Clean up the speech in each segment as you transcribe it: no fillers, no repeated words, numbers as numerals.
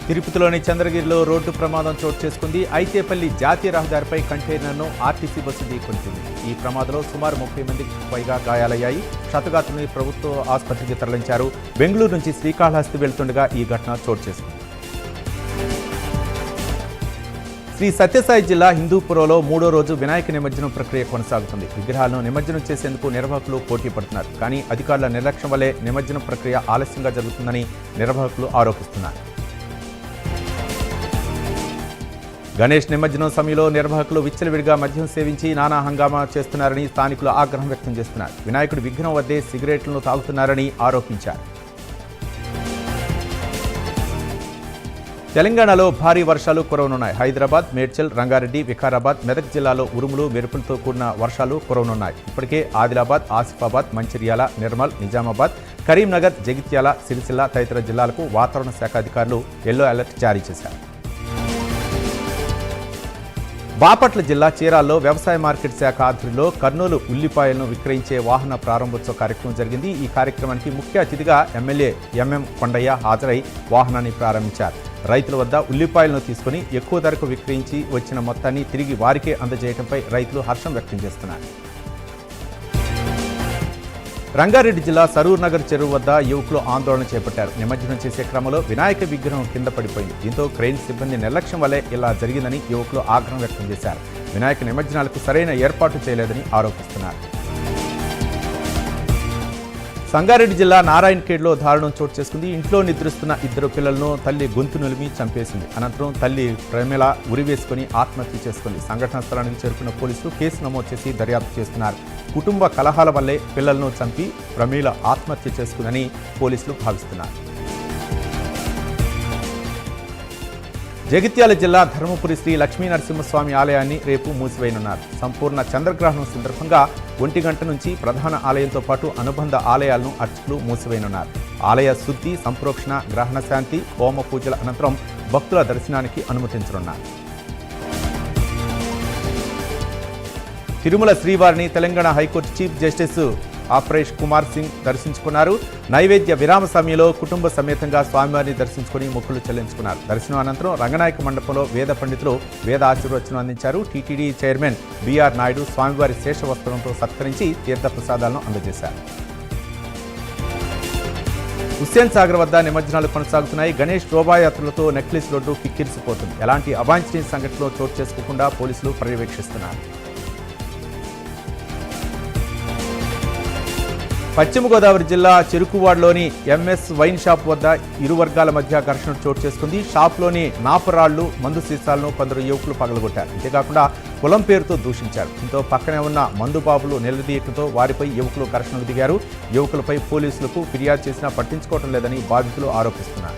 తిరుపతిలోని చంద్రగిరిలో రోడ్డు ప్రమాదం చోటు చేసుకుంది. ఐతేపల్లి జాతీయ రహదారిపై కంటైనర్ను ఆర్టీసీ బస్సు ఢీకొట్టింది. ఈ ప్రమాదంలో సుమారు 30 మందికి పైగా గాయాలయ్యాయి. క్షతగాత్రుల్ని ప్రభుత్వ ఆసుపత్రికి తరలించారు. బెంగళూరు నుంచి శ్రీకాళహస్తి వెళ్తుండగా ఈ ఘటన చోటు చేసుకుంది. శ్రీ సత్యసాయి జిల్లా హిందూపురంలో 3వ రోజు వినాయక నిమజ్జనం ప్రక్రియ కొనసాగుతుంది. విగ్రహాలను నిమజ్జనం చేసేందుకు నిర్వాహకులు పోటీ పడుతున్నారు. కానీ అధికారుల నిర్లక్ష్యం వల్లే నిమజ్జనం ప్రక్రియ ఆలస్యంగా జరుగుతుందని నిర్వాహకులు ఆరోపిస్తున్నారు. గణేష్ నిమజ్జనం సమయంలో నిర్వాహకులు విచ్చలవిడిగా మద్యం సేవించి నానా హంగామా చేస్తున్నారని స్థానికులు ఆగ్రహం వ్యక్తం చేస్తున్నారు. వినాయకుడి విగ్రహం వద్దే సిగరెట్లను తాగుతున్నారని ఆరోపించారు. తెలంగాణలో భారీ వర్షాలు కురవనున్నాయి. హైదరాబాద్, మేడ్చల్, రంగారెడ్డి, వికారాబాద్, మెదక్ జిల్లాలో ఉరుములు, మెరుపులతో కూడిన వర్షాలు కురవనున్నాయి. ఇప్పటికే ఆదిలాబాద్, ఆసిఫాబాద్, మంచిర్యాల, నిర్మల్, నిజామాబాద్, కరీంనగర్, జగిత్యాల, సిరిసిల్ల తదితర జిల్లాలకు వాతావరణ శాఖ అధికారులు ఎల్లో అలర్ట్ జారీ చేశారు. బాపట్ల జిల్లా చీరాల్లో వ్యవసాయ మార్కెట్ శాఖ ఆధ్వర్యంలో కర్నూలు ఉల్లిపాయలను విక్రయించే వాహన ప్రారంభోత్సవ కార్యక్రమం జరిగింది. ఈ కార్యక్రమానికి ముఖ్య అతిథిగా ఎమ్మెల్యే ఎంఎం కొండయ్య హాజరై వాహనాన్ని ప్రారంభించారు. రైతుల వద్ద ఉల్లిపాయలను తీసుకుని ఎక్కువ ధరకు విక్రయించి వచ్చిన మొత్తాన్ని తిరిగి వారికే అందజేయడంపై రైతులు హర్షం వ్యక్తం చేస్తున్నారు. రంగారెడ్డి జిల్లా సరూర్ నగర్ చెరువు వద్ద యువకులు ఆందోళన చేపట్టారు. నిమజ్జనం చేసే క్రమంలో వినాయక విగ్రహం కింద పడిపోయింది. దీంతో క్రెయిన్ సిబ్బంది నిర్లక్ష్యం వల్లే ఇలా జరిగిందని యువకులు ఆగ్రహం వ్యక్తం చేశారు. వినాయక నిమజ్జనాలకు సరైన ఏర్పాటు చేయలేదని ఆరోపిస్తున్నారు. సంగారెడ్డి జిల్లా నారాయణఖేడ్లో దారుణం చోటు చేసుకుంది. ఇంట్లో నిద్రిస్తున్న 2 పిల్లలను తల్లి గొంతు నులిమి చంపేసింది. అనంతరం తల్లి ప్రేమల ఉరివేసుకుని ఆత్మహత్య చేసుకుంది. సంఘటనా స్థలానికి చేరుకున్న పోలీసులు కేసు నమోదు చేసి దర్యాప్తు చేస్తున్నారు. కుటుంబ కలహాల వల్లే పిల్లలను చంపి ప్రమీల ఆత్మహత్య చేసుకుందని పోలీసులు భావిస్తున్నారు. జగిత్యాల జిల్లా ధర్మపురి శ్రీ లక్ష్మీ నరసింహస్వామి ఆలయాన్ని రేపు మూసివేయనున్నారు. సంపూర్ణ చంద్రగ్రహణం సందర్భంగా 1 గంట నుంచి ప్రధాన ఆలయంతో పాటు అనుబంధ ఆలయాలను అర్చకులు మూసివేయనున్నారు. ఆలయ శుద్ధి, సంప్రోక్షణ, గ్రహణ శాంతి, హోమ పూజల అనంతరం భక్తుల దర్శనానికి అనుమతించనున్నారు. తిరుమల శ్రీవారిని Telangana high court chief justice Aparesh Kumar Singh దర్శించుకున్నారు. నైవేద్య విరామ సమయంలో కుటుంబ సమేతంగా స్వామివారిని దర్శించుకుని మొక్కులు చెల్లించుకున్నారు. దర్శనం అనంతరం రంగనాయక మండపంలో వేద పండితులు వేద ఆశీర్వచనం అందించారు. టీటీడీ చైర్మన్ బీఆర్ నాయుడు స్వామివారి శేషవస్త్రంతో సత్కరించి తీర్థప్రసాదాలను అందజేశారు. హుస్సేన్ సాగర్ వద్ద నిమజ్జనాలు కొనసాగుతున్నాయి. గణేష్ శోభాయాత్రలతో నెక్లెస్ రోడ్డు కిక్కిరిసిపోతుంది. ఎలాంటి అవాంఛనీయ సంఘటనలు చోటు చేసుకోకుండా పోలీసులు పర్యవేక్షిస్తున్నారు. పశ్చిమ గోదావరి జిల్లా చెరుకువాడలోని ఎంఎస్ వైన్ షాప్ వద్ద ఇరు వర్గాల మధ్య ఘర్షణ చోటు చేసుకుంది. షాప్లోని నాపరాళ్లు, మందు సీసాలను కొందరు యువకులు పగలగొట్టారు. అంతేకాకుండా కులం పేరుతో దూషించారు. దీంతో పక్కనే ఉన్న మందుబాబులు నిలదీయడంతో వారిపై యువకులు ఘర్షణకు దిగారు. యువకులపై పోలీసులకు ఫిర్యాదు చేసినా పట్టించుకోవడం లేదని బాధితులు ఆరోపిస్తున్నారు.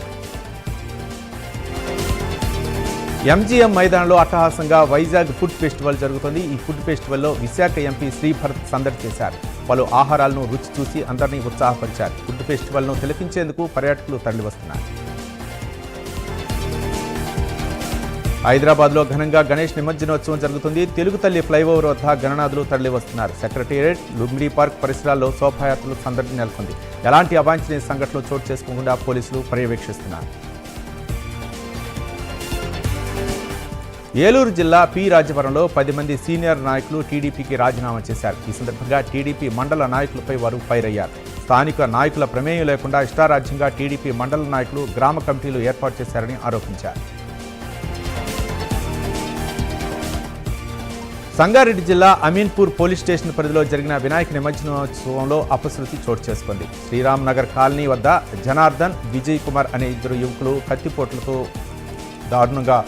ఎంజీఎం మైదానంలో అట్టహాసంగా వైజాగ్ ఫుడ్ ఫెస్టివల్ జరుగుతుంది. ఈ ఫుడ్ ఫెస్టివల్లో విశాఖ ఎంపీ శ్రీభరత్ సందడి చేశారు. పలు ఆహారాలను రుచి చూసి అందరినీ ఉత్సాహపరిచారు. ఫుడ్ ఫెస్టివల్ను తిలకించేందుకు పర్యాటకులు తరలివస్తున్నారు. హైదరాబాద్లో ఘనంగా గణేష్ నిమజ్జనోత్సవం జరుగుతుంది. తెలుగు తల్లి ఫ్లైఓవర్ వద్ద గణనాథులు తరలివస్తున్నారు. సెక్రటేరియట్, లుంబిడి పార్క్ పరిసరాల్లో శోభాయాత్రలు సందడి నెలకొంది. ఎలాంటి అవాంఛనీయ సంఘటనలు చోటు చేసుకోకుండా పోలీసులు పర్యవేక్షిస్తున్నారు. ఏలూరు జిల్లా పి రాజవరంలో 10 మంది సీనియర్ నాయకులు టీడీపీకి రాజీనామా చేశారు. ఈ సందర్భంగా టీడీపీ మండల నాయకులపై వారు ఫైర్ అయ్యారు. స్థానిక నాయకుల ప్రమేయం లేకుండా ఇష్టారాజ్యంగా టీడీపీ మండల నాయకులు గ్రామ కమిటీలు ఏర్పాటు చేశారని ఆరోపించారు. సంగారెడ్డి జిల్లా అమీన్పూర్ పోలీస్ స్టేషన్ పరిధిలో జరిగిన వినాయక నిమజ్జనోత్సవంలో అపశృతి చోటు చేసుకుంది. శ్రీరామ్ నగర్ కాలనీ వద్ద జనార్దన్, విజయ్ కుమార్ అనే 2 యువకులు కత్తిపోట్లతో దారుణంగా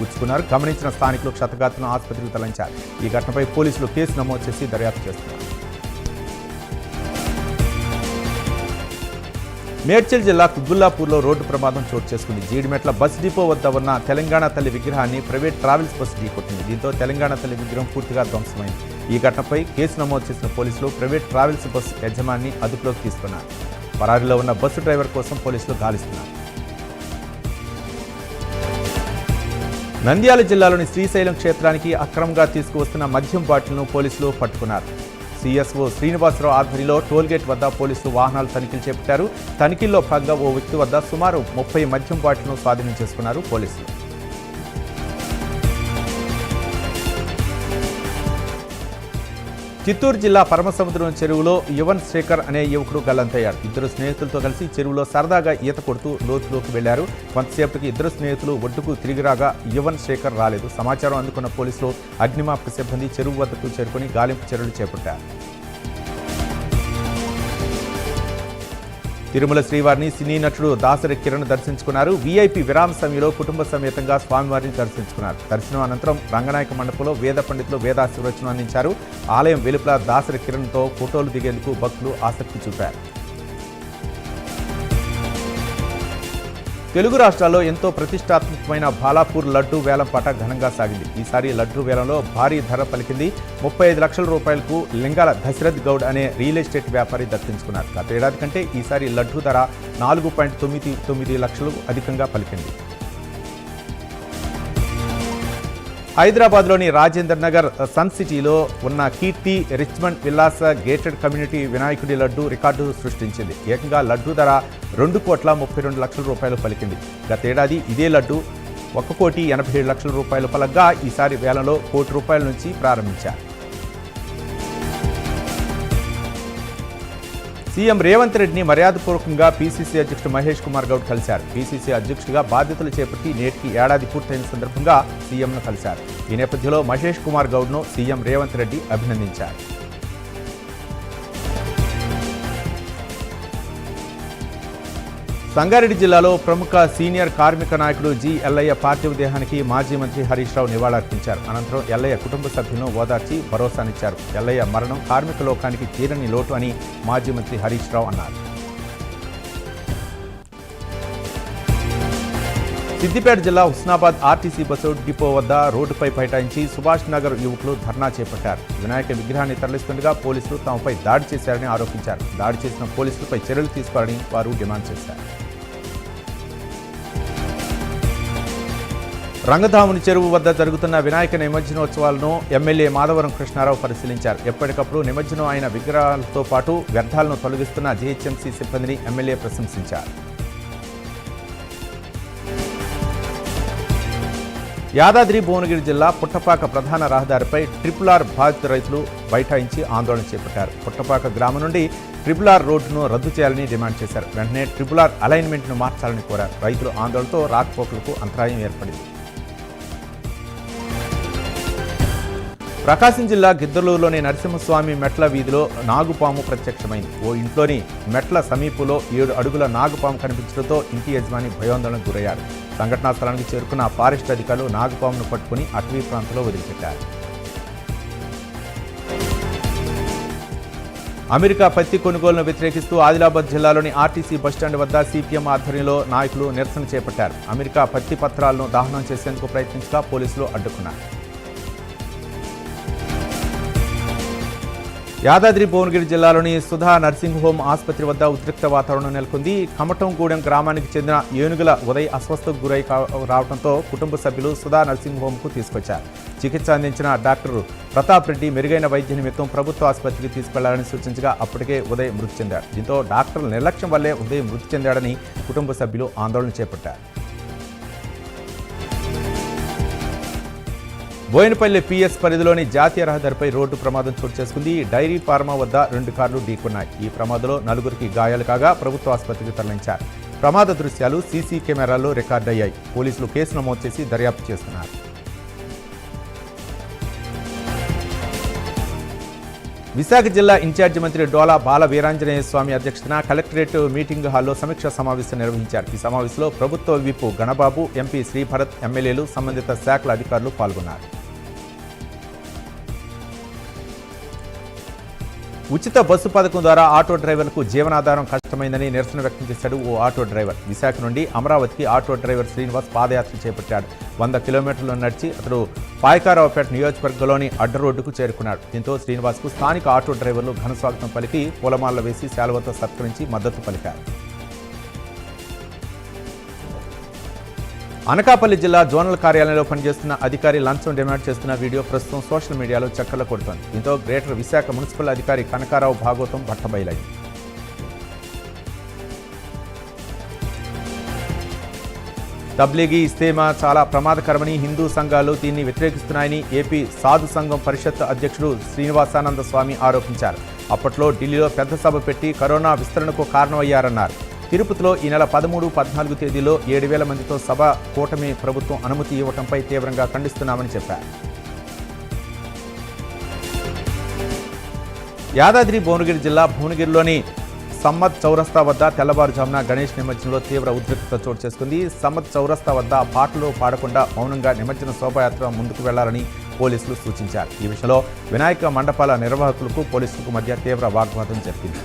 పుచ్చుకున్నారు. గమనించిన స్థానికులు క్షతగాత్రులను ఆసుపత్రికి తరలించారు. ఈ ఘటనపై పోలీసులు కేసు నమోదు చేసి దర్యాప్తు చేస్తున్నారు. మేడ్చల్ జిల్లా కుత్బుల్లాపూర్లో రోడ్డు ప్రమాదం చోటు చేసుకుంది. జీడిమెట్ల బస్ డిపో వద్ద ఉన్న తెలంగాణ తల్లి విగ్రహాన్ని ప్రైవేట్ ట్రావెల్స్ బస్సు ఢీకొట్టింది. దీంతో తెలంగాణ తల్లి విగ్రహం పూర్తిగా ధ్వంసమైంది. ఈ ఘటనపై కేసు నమోదు చేసిన పోలీసులు ప్రైవేట్ ట్రావెల్స్ బస్సు యజమాని అదుపులోకి తీసుకున్నారు. పరారీలో ఉన్న బస్సు డ్రైవర్ కోసం పోలీసులు గాలిస్తున్నారు. నంద్యాల జిల్లాలోని శ్రీశైలం క్షేత్రానికి అక్రమంగా తీసుకువస్తున్న మద్యం బాటిల్ను పోలీసులు పట్టుకున్నారు. సిఎస్ఓ శ్రీనివాసరావు ఆధ్వర్యంలో టోల్గేట్ వద్ద పోలీసులు వాహనాలు తనిఖీలు చేపట్టారు. తనిఖీల్లో భాగంగా ఓ వ్యక్తి వద్ద సుమారు 30 మద్యం బాటిల్ను స్వాధీనం చేసుకున్నారు పోలీసులు. చిత్తూరు జిల్లా పరమసముద్రం చెరువులో యువన్ శేఖర్ అనే యువకుడు గల్లంతయ్యాడు. ఇద్దరు స్నేహితులతో కలిసి చెరువులో సరదాగా ఈత కొడుతూ లోతులోకి వెళ్లారు. కొంతసేపటికి ఇద్దరు స్నేహితులు ఒడ్డుకు తిరిగి రాగా యువన్ శేఖర్ రాలేదు. సమాచారం అందుకున్న పోలీసులు అగ్నిమాపక సిబ్బంది చెరువు వద్దకు చేరుకుని గాలింపు చర్యలు చేపట్టారు. తిరుమల శ్రీవారిని సినీ నటుడు దాసరి కిరణ్ దర్శించుకున్నారు. వీఐపీ విరామ సమయంలో కుటుంబ సమేతంగా స్వామివారిని దర్శించుకున్నారు. దర్శనం అనంతరం రంగనాయక మండపంలో వేద పండితులు వేదాశీర్వచనం అందించారు. ఆలయం వెలుపల దాసరి కిరణ్తో ఫోటోలు దిగేందుకు భక్తులు ఆసక్తి చూపారు. తెలుగు రాష్ట్రాల్లో ఎంతో ప్రతిష్టాత్మకమైన బాలాపూర్ లడ్డూ వేలం పాట ఘనంగా సాగింది. ఈసారి లడ్డూ వేలంలో భారీ ధర పలికింది. 35 లక్షల రూపాయలకు లింగాల దశరథ్ గౌడ్ అనే రియల్ ఎస్టేట్ వ్యాపారి దక్కించుకున్నారు. గత ఏడాది కంటే ఈసారి లడ్డూ ధర 4.99 లక్షలు అధికంగా పలికింది. హైదరాబాద్లోని రాజేందర్ నగర్ సన్ సిటీలో ఉన్న కీర్తి రిచ్మండ్ విల్లాస్ గేటెడ్ కమ్యూనిటీ వినాయకుడి లడ్డు రికార్డు సృష్టించింది. ఏకంగా లడ్డు ధర 2,32 లక్షల రూపాయలు పలికింది. గతేడాది ఇదే లడ్డు 1,87 లక్షల రూపాయలు పలగ్గా ఈసారి వేలంలో ₹1 కోటి నుంచి ప్రారంభించారు. సీఎం రేవంత్ రెడ్డిని మర్యాదపూర్వకంగా పీసీసీ అధ్యక్షుడు మహేష్ కుమార్ గౌడ్ కలిశారు. పీసీసీ అధ్యక్షుడిగా బాధ్యతలు చేపట్టి నేటికి ఏడాది పూర్తయిన సందర్భంగా సీఎంను కలిశారు. ఈ నేపథ్యంలో మహేష్ కుమార్ గౌడ్ను సీఎం రేవంత్ రెడ్డి అభినందించారు. సంగారెడ్డి జిల్లాలో ప్రముఖ సీనియర్ కార్మిక నాయకుడు జి ఎల్లయ్య పార్థివ దేహానికి మాజీ మంత్రి హరీష్ రావు నివాళులర్పించారు. అనంతరం ఎల్లయ్య కుటుంబ సభ్యులను ఓదార్చి భరోసానిచ్చారు. ఎల్లయ్య మరణం కార్మిక లోకానికి తీరని లోటు అని మాజీ మంత్రి హరీష్ రావు అన్నారు. సిద్దిపేట జిల్లా హుస్నాబాద్ ఆర్టీసీ బస్సు డిపో వద్ద రోడ్డుపై బైఠాయించి సుభాష్ నగర్ యువకులు ధర్నా చేపట్టారు. వినాయక విగ్రహాన్ని తరలిస్తుండగా పోలీసులు తమపై దాడి చేశారని ఆరోపించారు. దాడి చేసిన పోలీసులపై చర్యలు తీసుకోవాలని వారు డిమాండ్ చేశారు. రంగధాముని చెరువు వద్ద జరుగుతున్న వినాయక నిమజ్జనోత్సవాలను ఎమ్మెల్యే మాధవరం కృష్ణారావు పరిశీలించారు. ఎప్పటికప్పుడు నిమజ్జనం అయిన విగ్రహాలతో పాటు వ్యర్థాలను తొలగిస్తున్న జీహెచ్ఎంసీ సిబ్బందిని ఎమ్మెల్యే ప్రశంసించారు. యాదాద్రి భువనగిరి జిల్లా పుట్టపాక ప్రధాన రహదారిపై RRR బాధిత రైతులు బైఠాయించి ఆందోళన చేపట్టారు. పుట్టపాక గ్రామం నుండి RRR రోడ్డును రద్దు చేయాలని డిమాండ్ చేశారు. వెంటనే RRR అలైన్మెంట్ను మార్చాలని కోరారు. రైతుల ఆందోళనతో రాకపోకలకు అంతరాయం ఏర్పడింది. ప్రకాశం జిల్లా గిద్దలూరులోని నరసింహస్వామి మెట్ల వీధిలో నాగుపాము ప్రత్యక్షమైంది. ఓ ఇంట్లోని మెట్ల సమీపంలో 7 అడుగుల నాగుపాము కనిపించడంతో ఇంటి యజమాని భయాందోళనకు గురయ్యారు. సంఘటనా స్థలానికి చేరుకున్న ఫారెస్ట్ అధికారులు నాగుపామును పట్టుకుని అటవీ ప్రాంతంలో వదిలిపెట్టారు. అమెరికా పత్తి కొనుగోలును వ్యతిరేకిస్తూ ఆదిలాబాద్ జిల్లాలోని ఆర్టీసీ బస్టాండ్ వద్ద సిపిఎం ఆధ్వర్యంలో నాయకులు నిరసన చేపట్టారు. అమెరికా పత్తి పత్రాలను దహనం చేసేందుకు ప్రయత్నించగా పోలీసులు అడ్డుకున్నారు. యాదాద్రి భువనగిరి జిల్లాలోని సుధా నర్సింగ్ హోమ్ ఆసుపత్రి వద్ద ఉద్రిక్త వాతావరణం నెలకొంది. కమటంగూడెం గ్రామానికి చెందిన ఏనుగుల ఉదయ్ అస్వస్థకు గురై రావడంతో కుటుంబ సభ్యులు సుధా నర్సింగ్ హోమ్కు తీసుకొచ్చారు. చికిత్స అందించిన డాక్టర్ ప్రతాప్ రెడ్డి మెరుగైన వైద్య నిమిత్తం ప్రభుత్వ ఆసుపత్రికి తీసుకెళ్లాలని సూచించగా అప్పటికే ఉదయ్ మృతి చెందాడు. దీంతో డాక్టర్ల నిర్లక్ష్యం వల్లే ఉదయ్ మృతి చెందాడని కుటుంబ సభ్యులు ఆందోళన చేపట్టారు. బోయినపల్లి పిఎస్ పరిధిలోని జాతీయ రహదారిపై రోడ్డు ప్రమాదం చోటు చేసుకుంది. డైరీ ఫార్మా వద్ద 2 కార్లు ఢీకొన్నాయి. ఈ ప్రమాదంలో 4గురికి గాయాలు కాగా ప్రభుత్వ ఆసుపత్రికి తరలించారు. ప్రమాద దృశ్యాలు సీసీ కెమెరాల్లో రికార్డయ్యాయి. పోలీసులు కేసు నమోదు చేసి దర్యాప్తు చేస్తున్నారు. విశాఖ జిల్లా ఇన్ఛార్జి మంత్రి డోలా బాల వీరాంజనేయ స్వామి అధ్యక్షతన కలెక్టరేట్ మీటింగ్ హాల్లో సమీక్షా సమావేశం నిర్వహించారు. ఈ సమావేశంలో ప్రభుత్వ విప్ గణబాబు, ఎంపీ శ్రీభరత్, ఎమ్మెల్యేలు, సంబంధిత శాఖల అధికారులు పాల్గొన్నారు. ఉచిత బస్సు పథకం ద్వారా ఆటో డ్రైవర్లకు జీవనాధారం కష్టమైందని నిరసన వ్యక్తం చేశాడు ఓ ఆటో డ్రైవర్. విశాఖ నుండి అమరావతికి ఆటో డ్రైవర్ శ్రీనివాస్ పాదయాత్ర చేపట్టాడు. 100 కిలోమీటర్లు నడిచి అతడు పాయకారావుపేట నియోజకవర్గంలోని అడ్డ రోడ్డుకు చేరుకున్నాడు. దీంతో శ్రీనివాస్కు స్థానిక ఆటో డ్రైవర్లు ఘనస్వాగతం పలికి పూలమాలలు వేసి శాలువతో సత్కరించి మద్దతు పలికారు. అనకాపల్లి జిల్లా జోనల్ కార్యాలయంలో పనిచేస్తున్న అధికారి లంచం డిమాండ్ చేస్తున్న వీడియో ప్రస్తుతం సోషల్ మీడియాలో చక్కర్లు కొడుతోంది. దీంతో గ్రేటర్ విశాఖ మున్సిపల్ అధికారి కనకారావు భాగవతం బట్టబయలైంది. తబ్లీగీ ఇస్తేమా చాలా ప్రమాదకరమని హిందూ సంఘాలు దీన్ని వ్యతిరేకిస్తున్నాయని ఏపీ సాధు సంఘం పరిషత్ అధ్యక్షుడు శ్రీనివాసానంద స్వామి ఆరోపించారు. అప్పట్లో ఢిల్లీలో పెద్ద సభ పెట్టి కరోనా విస్తరణకు కారణమయ్యారన్నారు. తిరుపతిలో ఈ నెల 13, 14 తేదీలో 7,000 మందితో సభ కూటమి ప్రభుత్వం అనుమతి ఇవ్వడంపై తీవ్రంగా ఖండిస్తున్నామని చెప్పారు. యాదాద్రి భువనగిరి జిల్లా భువనగిరిలోని సమ్మత్ చౌరస్తా వద్ద తెల్లవారుజామున గణేష్ నిమజ్జనంలో తీవ్ర ఉద్రిక్తత చోటు చేసుకుంది. సమ్మత్ చౌరస్తా వద్ద పాటలు పాడకుండా మౌనంగా నిమజ్జన శోభాయాత్ర ముందుకు వెళ్లాలని పోలీసులు సూచించారు. ఈ విషయంలో వినాయక మండపాల నిర్వాహకులకు పోలీసులకు మధ్య తీవ్ర వాగ్వాదం జరిగింది.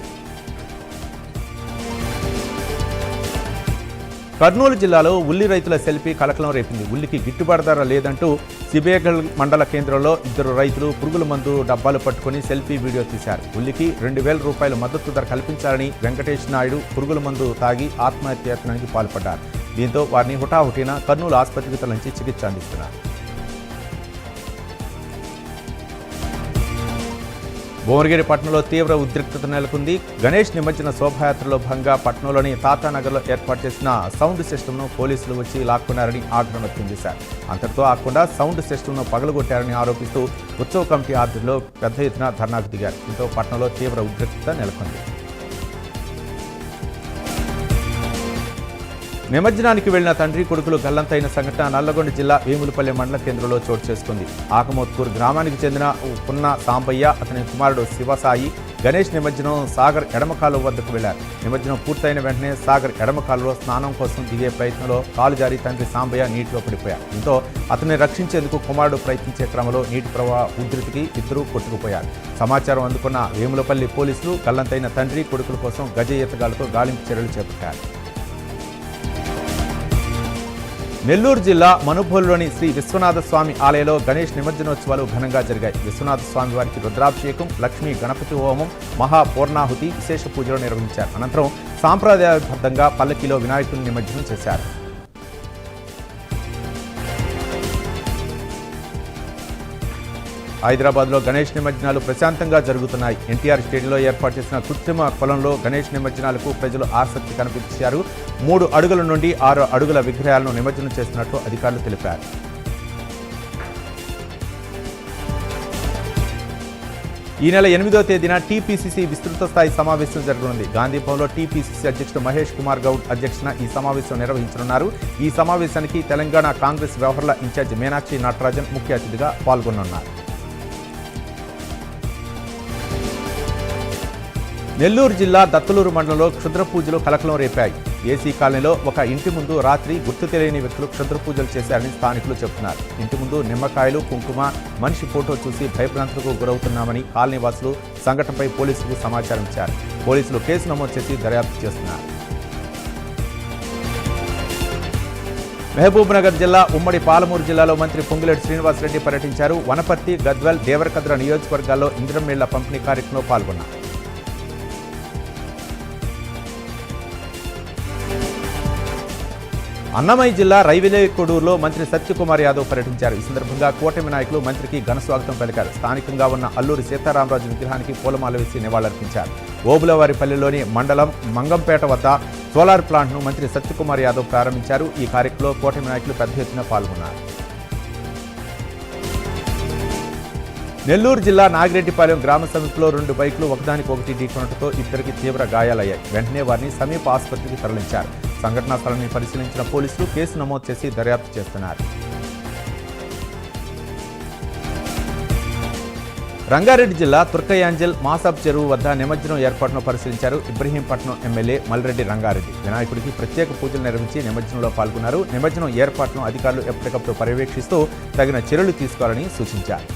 కర్నూలు జిల్లాలో ఉల్లి రైతుల సెల్ఫీ కలకలం రేపింది. ఉల్లికి గిట్టుబాటు ధర లేదంటూ సిబేగల్ మండల కేంద్రంలో 2 రైతులు పురుగుల మందు డబ్బాలు పట్టుకుని సెల్ఫీ వీడియో తీశారు. ఉల్లికి 2,000 రూపాయలు మద్దతు ధర కల్పించాలని వెంకటేష్ నాయుడు పురుగుల మందు తాగి ఆత్మహత్యాయత్నానికి పాల్పడ్డారు. దీంతో వారిని హుటాహుటిన కర్నూలు ఆసుపత్రికి తరలించి చికిత్స అందిస్తున్నారు. భువనగిరి పట్టణంలో తీవ్ర ఉద్రిక్తత నెలకొంది. గణేష్ నిమజ్జన శోభాయాత్రలో భాగంగా పట్టణంలోని తాతానగర్లో ఏర్పాటు చేసిన సౌండ్ సిస్టమ్ను పోలీసులు వచ్చి లాక్కున్నారని ఆగ్రహం వ్యక్తం చేశారు. అంతటితో ఆకుండా సౌండ్ సిస్టమ్ను పగలగొట్టారని ఆరోపిస్తూ ఉత్సవ కమిటీ ఆధ్వర్యంలో పెద్ద ఎత్తున ధర్నాకు దిగారు. దీంతో పట్టణంలో తీవ్ర ఉద్రిక్తత నెలకొంది. నిమజ్జనానికి వెళ్లిన తండ్రి కొడుకులు గల్లంతైన సంఘటన నల్లగొండ జిల్లా వేములపల్లి మండల కేంద్రంలో చోటు చేసుకుంది. ఆకమోత్కూరు గ్రామానికి చెందిన పున్న సాంబయ్య, అతని కుమారుడు శివసాయి గణేష్ నిమజ్జనం సాగర్ ఎడమకాలువ వద్దకు వెళ్లారు. నిమజ్జనం పూర్తయిన వెంటనే సాగర్ ఎడమకాలువలో స్నానం కోసం దిగే ప్రయత్నంలో కాలు జారి తండ్రి సాంబయ్య నీటిలో పడిపోయారు. దీంతో అతన్ని రక్షించేందుకు కుమారుడు ప్రయత్నించే క్రమంలో నీటి ప్రవాహ ఉధృతికి ఇద్దరూ కొట్టుకుపోయారు. సమాచారం అందుకున్న వేములపల్లి పోలీసులు గల్లంతైన తండ్రి కొడుకుల కోసం గజ ఈతగాళ్లతో గాలింపు చర్యలు చేపట్టారు. నెల్లూరు జిల్లా మనుబోలులోని శ్రీ విశ్వనాథ స్వామి ఆలయంలో గణేష్ నిమజ్జనోత్సవాలు ఘనంగా జరిగాయి. విశ్వనాథ స్వామి వారికి రుద్రాభిషేకం, లక్ష్మీ గణపతి హోమం, మహాపూర్ణాహుతి, విశేష పూజలు నిర్వహించారు. అనంతరం సాంప్రదాయబద్ధంగా పల్లకిలో వినాయకుని నిమజ్జనం చేశారు. హైదరాబాద్లో గణేష్ నిమజ్జనాలు ప్రశాంతంగా జరుగుతున్నాయి. ఎన్టీఆర్ స్టేడియంలో ఏర్పాటు చేసిన కృత్రిమ కొలంలో గణేష్ నిమజ్జనాలకు ప్రజలు ఆసక్తి కనిపించారు. 3 అడుగుల నుండి 6 అడుగుల విగ్రహాలను నిమజ్జనం చేస్తున్నట్లు అధికారులు తెలిపారు. ఈ నెల 8వ తేదీన టీపీసీసీ విస్తృత స్థాయి సమావేశం జరగనుంది. గాంధీభవన్లో టీపీసీసీ అధ్యక్షుడు మహేష్ కుమార్ గౌడ్ అధ్యక్షన ఈ సమావేశం నిర్వహించనున్నారు. ఈ సమావేశానికి తెలంగాణ కాంగ్రెస్ వ్యవహారాల ఇన్ఛార్జి మీనాక్షి నటరాజన్ ముఖ్య అతిథిగా పాల్గొనున్నారు. నెల్లూరు జిల్లా దత్తలూరు మండలంలో క్షుద్ర పూజలు కలకలం రేపాయి. ఏసీ కాలనీలో ఒక ఇంటి ముందు రాత్రి గుర్తు తెలియని వ్యక్తులు క్షుద్ర పూజలు చేశారని స్థానికులు చెబుతున్నారు. ఇంటి ముందు నిమ్మకాయలు, కుంకుమ, మనిషి ఫోటో చూసి భయభ్రాంతులకు గురవుతున్నామని కాలనీవాసులు సంఘటనపై పోలీసులకు సమాచారం ఇచ్చారు. పోలీసులు కేసు నమోదు చేసి దర్యాప్తు చేస్తున్నారు. మహబూబ్నగర్ జిల్లా ఉమ్మడి పాలమూరు జిల్లాలో మంత్రి పొంగులేటి శ్రీనివాసరెడ్డి పర్యటించారు. వనపర్తి, గద్వాల్, దేవరకద్ర నియోజకవర్గాల్లో ఇంద్రమేళ్ల పంపిణీ కార్యక్రమంలో పాల్గొన్నారు. అన్నమయ్య జిల్లా రైవిలేకొడూరులో మంత్రి సత్యకుమార్ యాదవ్ పర్యటించారు. ఈ సందర్భంగా కూటమి నాయకులు మంత్రికి ఘన స్వాగతం పలికారు. స్థానికంగా ఉన్న అల్లూరి సీతారామరాజు విగ్రహానికి పూలమాల వేసి నివాళులర్పించారు. ఓబులవారిపల్లిలోని మండలం మంగంపేట వద్ద సోలార్ ప్లాంట్ను మంత్రి సత్యకుమార్ యాదవ్ ప్రారంభించారు. ఈ కార్యక్రమంలో కూటమి నాయకులు పెద్ద ఎత్తున పాల్గొన్నారు. నెల్లూరు జిల్లా నాగిరెడ్డిపాలెం గ్రామ సమీపంలో 2 బైకులు ఒకదానికొకటి ఢీకొనడంతో ఇద్దరికి తీవ్ర గాయాలయ్యాయి. వెంటనే వారిని సమీప ఆసుపత్రికి తరలించారు. సంఘటనా స్థలాన్ని పరిశీలించిన పోలీసులు కేసు నమోదు చేసి దర్యాప్తు చేస్తున్నారు. రంగారెడ్డి జిల్లా తుర్కయాంజల్ మాసాబ్ చెరువు వద్ద నిమజ్జనం ఏర్పాటును పరిశీలించారు. ఇబ్రహీంపట్నం ఎమ్మెల్యే మల్రెడ్డి రంగారెడ్డి వినాయకుడికి ప్రత్యేక పూజలు నిర్వహించి నిమజ్జనంలో పాల్గొన్నారు. నిమజ్జనం ఏర్పాటును అధికారులు ఎప్పటికప్పుడు పర్యవేక్షిస్తూ తగిన చర్యలు తీసుకోవాలని సూచించారు.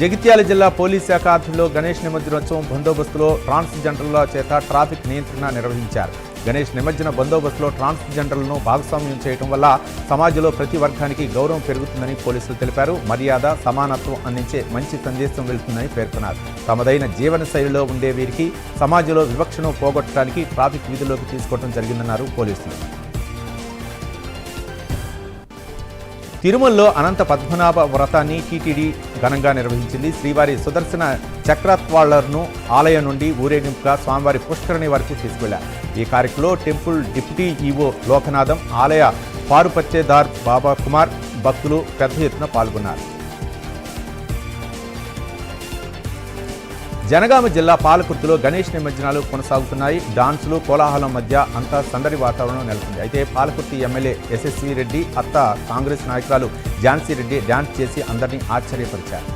జగిత్యాల జిల్లా పోలీస్ శాఖ ఆధ్వర్యంలో గణేష్ నిమజ్జనోత్సవం బందోబస్తులో ట్రాన్స్జెండర్ల చేత ట్రాఫిక్ నియంత్రణ నిర్వహించారు. గణేష్ నిమజ్జన బందోబస్తులో ట్రాన్స్జెండర్లను భాగస్వామ్యం చేయడం వల్ల సమాజంలో ప్రతి వర్గానికి గౌరవం పెరుగుతుందని పోలీసులు తెలిపారు. మర్యాద, సమానత్వం అందించే మంచి సందేశం వెళ్తుందని పేర్కొన్నారు. తమదైన జీవన శైలిలో ఉండే వీరికి సమాజంలో వివక్షను పోగొట్టడానికి ట్రాఫిక్ విధుల్లోకి తీసుకోవడం జరిగిందన్నారు పోలీసులు. తిరుమలలో అనంత పద్మనాభ వ్రతాన్ని టీటీడీ ఘనంగా నిర్వహించింది. శ్రీవారి సుదర్శన చక్రత్వాళ్లను ఆలయం నుండి ఊరేగింపుగా స్వామివారి పుష్కరిణి వరకు తీసుకెళ్లారు. ఈ కార్యక్రమంలో టెంపుల్ డిప్యూటీ ఈవో లోకనాథం, ఆలయ పారుపత్యేదార్ బాబా కుమార్ భక్తులు పెద్ద ఎత్తున పాల్గొన్నారు. జనగామ జిల్లా పాలకుర్తిలో గణేష్ నిమజ్జనాలు కొనసాగుతున్నాయి. డాన్సులు, కోలాహలం మధ్య అంతా సందడి వాతావరణం నెలకొంది. అయితే పాలకుర్తి ఎమ్మెల్యే ఎస్ఎస్వి రెడ్డి అత్త కాంగ్రెస్ నాయకురాలు ఝాన్సీ రెడ్డి డాన్స్ చేసి అందరినీ ఆశ్చర్యపరిచారు.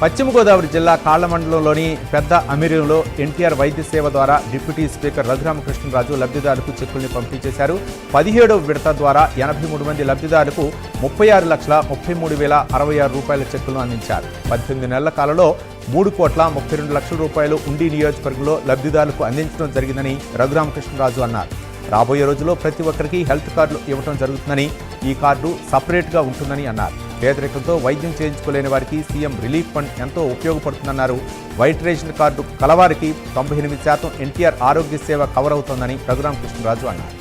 పశ్చిమ గోదావరి జిల్లా కాళ్ల మండలంలోని పెద్ద అమీరంలో ఎన్టీఆర్ వైద్య సేవ ద్వారా డిప్యూటీ స్పీకర్ రఘురామకృష్ణరాజు లబ్ధిదారులకు చెక్కుల్ని పంపిణీ చేశారు. 17వ విడత ద్వారా 83 మంది లబ్ధిదారులకు 36,33,066 రూపాయల చెక్కులను అందించారు. 18 నెలల కాలంలో 3,32,00,000 రూపాయలు ఉండి నియోజకవర్గంలో లబ్ధిదారులకు అందించడం జరిగిందని రఘురామకృష్ణరాజు అన్నారు. రాబోయే రోజుల్లో ప్రతి ఒక్కరికి హెల్త్ కార్డులు ఇవ్వడం జరుగుతుందని, ఈ కార్డు సపరేట్గా ఉంటుందని అన్నారు. పేదరికంతో వైద్యం చేయించుకోలేని వారికి సీఎం రిలీఫ్ ఫండ్ ఎంతో ఉపయోగపడుతుందన్నారు. వైట్ రేషన్ కార్డు కలవారికి 98% ఎన్టీఆర్ ఆరోగ్య సేవ కవర్ అవుతోందని రఘురామకృష్ణరాజు అన్నారు.